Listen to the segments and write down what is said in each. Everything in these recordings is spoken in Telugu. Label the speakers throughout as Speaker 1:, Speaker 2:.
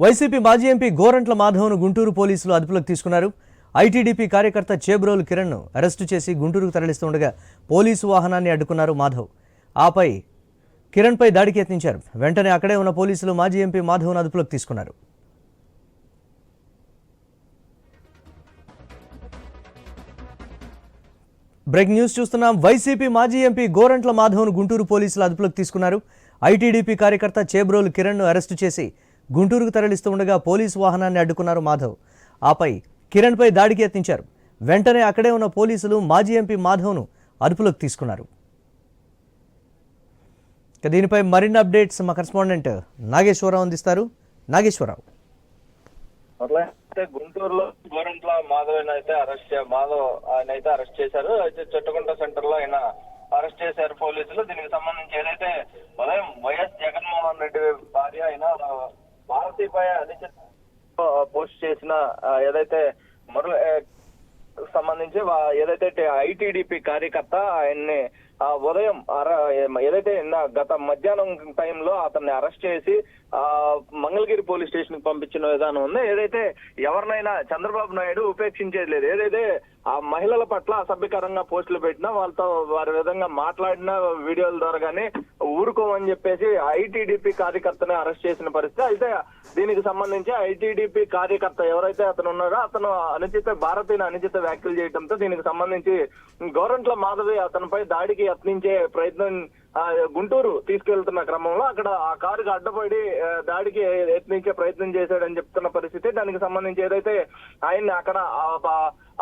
Speaker 1: వైసీపీ మాజీ ఎంపీ గోరంట్ల మాధవ్ను గుంటూరు పోలీసులు అదుపులోకి తీసుకున్నారు. ఐటీడీపీ కార్యకర్త చేబ్రోలు కిరణ్ను అరెస్టు చేసి గుంటూరుకు తరలిస్తుండగా పోలీసు వాహనాన్ని అడ్డుకున్నారు మాధవ్. ఆపై కిరణ్పై దాడికి యత్నించారు. వెంటనే అక్కడే ఉన్న పోలీసులు మాజీ ఎంపీ మాధవ్ను అదుపులోకి తీసుకున్నారు. బ్రేకింగ్ న్యూస్ చూస్తున్నాం. వైసీపీ మాజీ ఎంపీ గోరంట్ల మాధవ్ను గుంటూరు పోలీసులు అదుపులోకి తీసుకున్నారు. ఐటీడీపీ కార్యకర్త చేబ్రోలు కిరణ్ను అరెస్టు చేసి గుంటూరుకు తరలిస్తూ ఉండగా పోలీసు వాహనాన్ని అడ్డుకున్నారు మాధవ్. ఆపై కిరణ్పై దాడికి యత్నించారు. వెంటనే అక్కడే ఉన్న పోలీసులు మాజీ ఎంపీ మాధవ్ను అదుపులోకి తీసుకున్నారు. దీనిపై మరిన్ని అప్డేట్స్ మా కరెస్పాండెంట్ నాగేశ్వరరావు అందిస్తారు. నాగేశ్వరరావు,
Speaker 2: గుంటూరులో గోరంట్ల మాధవ్ అయితే అరెస్ట్ చేశారు. అయితే చుట్టకుంట సెంటర్ లో ఆయన అరెస్ట్ చేశారు పోలీసులు. దీనికి సంబంధించి ఏదైతే ఉదయం వైఎస్ జగన్మోహన్ రెడ్డి భార్య అయిన భారతీపై అనుచిత పోస్ట్ చేసిన ఏదైతే సంబంధించి ఏదైతే ఐటీడీపీ కార్యకర్త ఆయన్ని ఉదయం ఏదైతే గత మధ్యాహ్నం టైంలో అతన్ని అరెస్ట్ చేసి మంగళగిరి పోలీస్ స్టేషన్ కి పంపించిన విధానం ఉంది. ఏదైతే ఎవరినైనా చంద్రబాబు నాయుడు ఉపేక్షించేది లేదు. ఏదైతే ఆ మహిళల పట్ల అసభ్యకరంగా పోస్టులు పెట్టినా, వాళ్ళతో వారి విధంగా మాట్లాడిన వీడియోల ద్వారా గానీ ఊరుకోమని చెప్పేసి ఐటీడీపీ కార్యకర్తని అరెస్ట్ చేసిన పరిస్థితి. అయితే దీనికి సంబంధించి ఐటీడీపీ కార్యకర్త ఎవరైతే అతను ఉన్నారో అతను భారతీయ అనుచిత వ్యాఖ్యలు చేయడంతో దీనికి సంబంధించి గోరంట్ల మాధవి అతనిపై దాడికి యత్నించే ప్రయత్నం గుంటూరు తీసుకెళ్తున్న క్రమంలో అక్కడ ఆ కారుకి అడ్డపడి దాడికి యత్నించే ప్రయత్నం చేశాడని చెప్తున్న పరిస్థితి. దానికి సంబంధించి ఏదైతే ఆయన్ని అక్కడ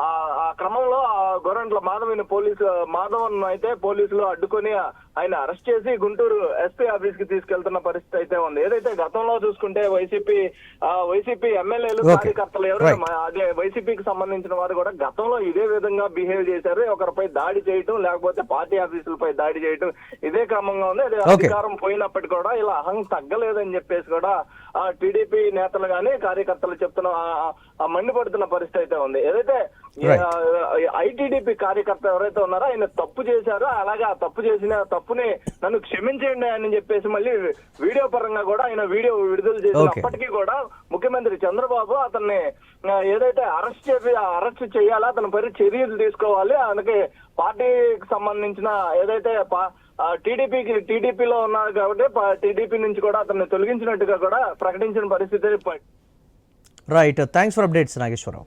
Speaker 2: ఆ క్రమంలో గోరంట్ల మాధవన్ అయితే పోలీసులు అడ్డుకొని ఆయన అరెస్ట్ చేసి గుంటూరు ఎస్పీ ఆఫీస్ కి తీసుకెళ్తున్న పరిస్థితి అయితే ఉంది. ఏదైతే గతంలో చూసుకుంటే వైసీపీ ఎమ్మెల్యేలు కార్యకర్తలు ఎవరైనా అదే వైసీపీకి సంబంధించిన వారు కూడా గతంలో ఇదే విధంగా బిహేవ్ చేశారు. ఒకరిపై దాడి చేయటం, లేకపోతే పార్టీ ఆఫీసులపై దాడి చేయటం ఇదే క్రమంగా ఉంది. అదే అధికారం పోయినప్పటికీ కూడా ఇలా తగ్గలేదని చెప్పేసి కూడా టీడీపీ నేతలు గాని కార్యకర్తలు చెప్తున్న మండిపడుతున్న పరిస్థితి అయితే ఉంది. ఏదైతే ఐటీడీపీ కార్యకర్త ఎవరైతే ఉన్నారో ఆయన తప్పు చేశారో, అలాగే ఆ తప్పు చేసిన తప్పుని నన్ను క్షమించండి అని చెప్పేసి మళ్ళీ వీడియో పరంగా కూడా ఆయన వీడియో విడుదల చేసినప్పటికీ కూడా ముఖ్యమంత్రి చంద్రబాబు అతన్ని ఏదైతే అరెస్ట్ చేయాలా, అతనిపై చర్యలు తీసుకోవాలి, ఆయనకి పార్టీకి సంబంధించిన ఏదైతే టీడీపీలో ఉన్నారు కాబట్టి టీడీపీ నుంచి కూడా అతన్ని తొలగించినట్టుగా కూడా ప్రకటించిన పరిస్థితి.
Speaker 1: Right, thanks for updates Nageswararao.